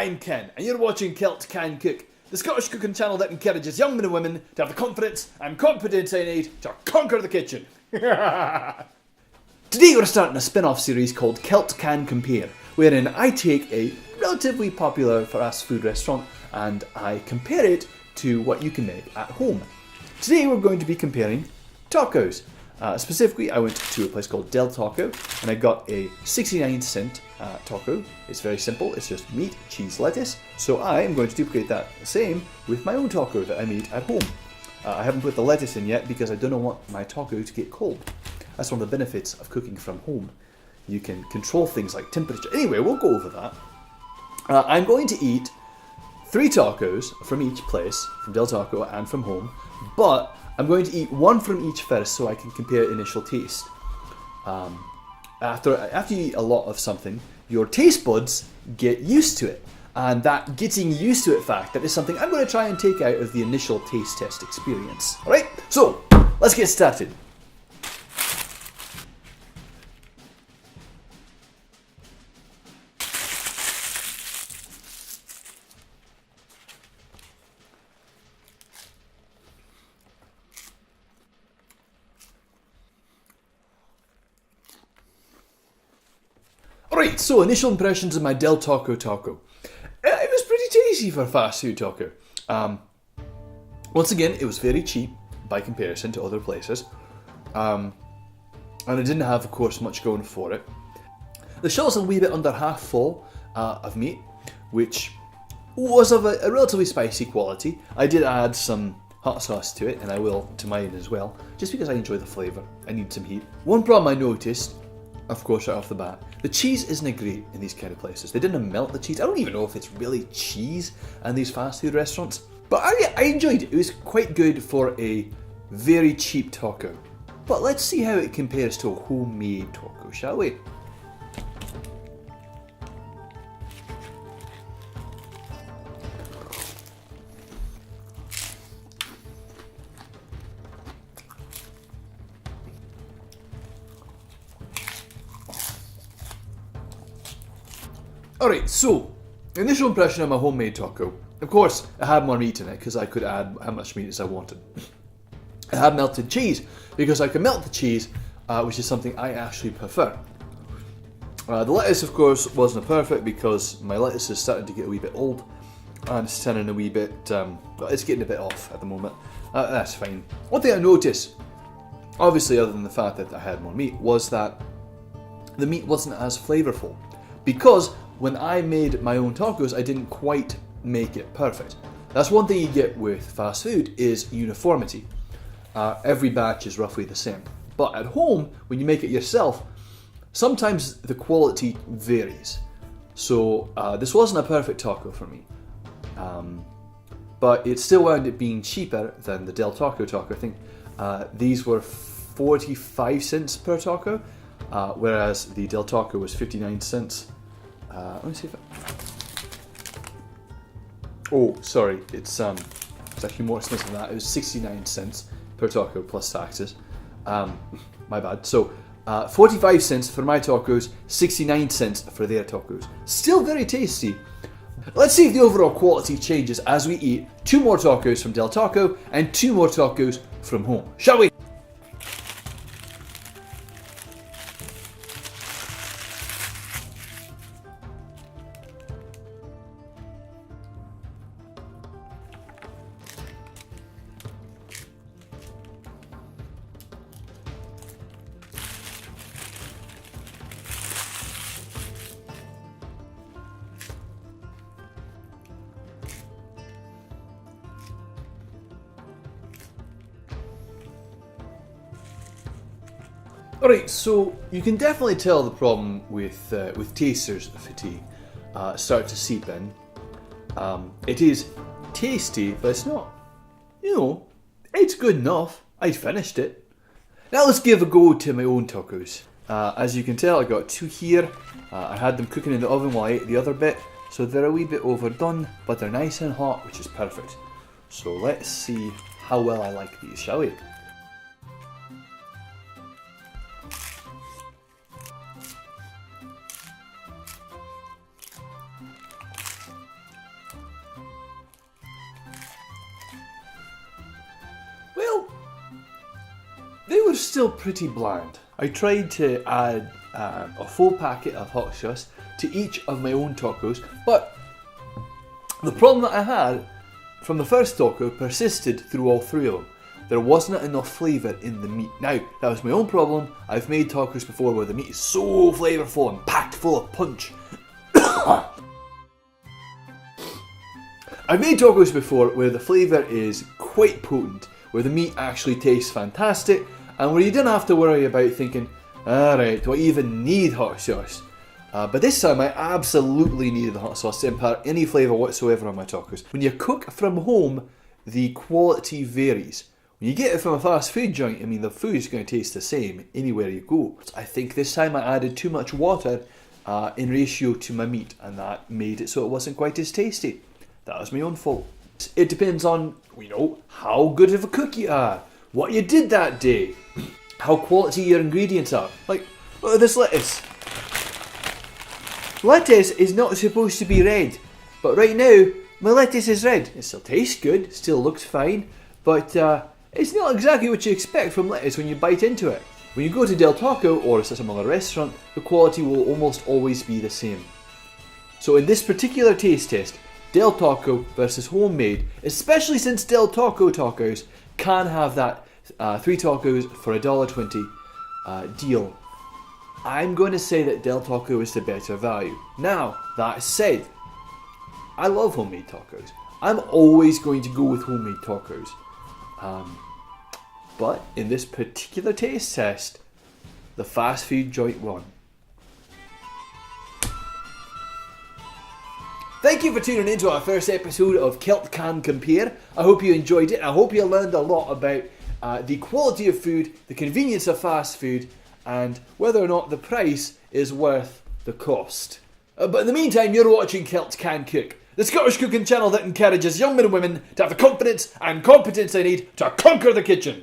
I'm Ken, and you're watching Celt Can Cook, the Scottish cooking channel that encourages young men and women to have the confidence and competence they need to conquer the kitchen. Today we're starting a spin-off series called Celt Can Compare, wherein I take a relatively popular fast food restaurant and I compare it to what you can make at home. Today we're going to be comparing tacos. Specifically, I went to a place called Del Taco and I got a 69-cent taco. It's very simple, it's just meat, cheese, lettuce. So I am going to duplicate that same with my own taco that I made at home. I haven't put the lettuce in yet because I don't want my taco to get cold. That's one of the benefits of cooking from home. You can control things like temperature. Anyway, we'll go over that. I'm going to eat 3 tacos from each place, from Del Taco and from home, but I'm going to eat one from each first so I can compare initial taste. After you eat a lot of something, your taste buds get used to it. And that getting used to it factor is something I'm going to try and take out of the initial taste test experience. Alright, so let's get started. Right, so initial impressions of my Del Taco taco. It was pretty tasty for a fast food taco. Once again, it was very cheap by comparison to other places. And it didn't have, of course, much going for it. The shell was a wee bit under half full of meat, which was of a relatively spicy quality. I did add some hot sauce to it, and I will to mine as well, just because I enjoy the flavour. I need some heat. One problem I noticed, of course, right off the bat, the cheese isn't great in these kind of places. They didn't melt the cheese. I don't even know if it's really cheese in these fast food restaurants. But I enjoyed it. It was quite good for a very cheap taco. But let's see how it compares to a homemade taco, shall we? Alright, so, initial impression of my homemade taco. Of course, I had more meat in it because I could add how much meat as I wanted. I had melted cheese because I could melt the cheese, which is something I actually prefer. The lettuce, of course, wasn't perfect because my lettuce is starting to get a wee bit old and it's turning a wee bit, it's getting a bit off at the moment. That's fine. One thing I noticed, obviously other than the fact that I had more meat, was that the meat wasn't as flavourful. Because when I made my own tacos, I didn't quite make it perfect. That's one thing you get with fast food is uniformity. Every batch is roughly the same. But at home, when you make it yourself, sometimes the quality varies. So this wasn't a perfect taco for me. But it still wound up being cheaper than the Del Taco taco. I think these were 45 cents per taco, whereas the Del Taco was 59 cents. Let me see if oh, sorry, it's actually more expensive than that. It was 69 cents per taco plus taxes. My bad. So, 45 cents for my tacos, 69 cents for their tacos. Still very tasty. Let's see if the overall quality changes as we eat 2 more tacos from Del Taco and 2 more tacos from home. Shall we? Alright, so you can definitely tell the problem with taster's fatigue start to seep in. It is tasty, but it's not, it's good enough. I finished it. Now let's give a go to my own tacos. As you can tell, I got 2 here. I had them cooking in the oven while I ate the other bit, so they're a wee bit overdone, but they're nice and hot, which is perfect. So let's see how well I like these, shall we? They're still pretty bland. I tried to add a full packet of hot sauce to each of my own tacos, but the problem that I had from the first taco persisted through all three of them. There wasn't enough flavour in the meat. Now, that was my own problem. I've made tacos before where the meat is so flavourful and packed full of punch. I've made tacos before where the flavour is quite potent, where the meat actually tastes fantastic, and where you don't have to worry about thinking, alright, do I even need hot sauce? But this time I absolutely needed the hot sauce to impart any flavour whatsoever on my tacos. When you cook from home, the quality varies. When you get it from a fast food joint, I mean, the food is going to taste the same anywhere you go. I think this time I added too much water in ratio to my meat, and that made it so it wasn't quite as tasty. That was my own fault. It depends on, how good of a cook you are, what you did that day, how quality your ingredients are. Like, look at this lettuce. Lettuce is not supposed to be red, but right now, my lettuce is red. It still tastes good, still looks fine, but it's not exactly what you expect from lettuce when you bite into it. When you go to Del Taco or some other restaurant, the quality will almost always be the same. So in this particular taste test, Del Taco versus homemade, especially since Del Taco tacos can have that 3 tacos for $1.20 deal, I'm going to say that Del Taco is the better value. Now, that said, I love homemade tacos. I'm always going to go with homemade tacos. But in this particular taste test, the fast food joint won. Thank you for tuning in to our first episode of Celt Can Compare. I hope you enjoyed it. I hope you learned a lot about the quality of food, the convenience of fast food, and whether or not the price is worth the cost. But in the meantime, you're watching Celt Can Cook, the Scottish cooking channel that encourages young men and women to have the confidence and competence they need to conquer the kitchen.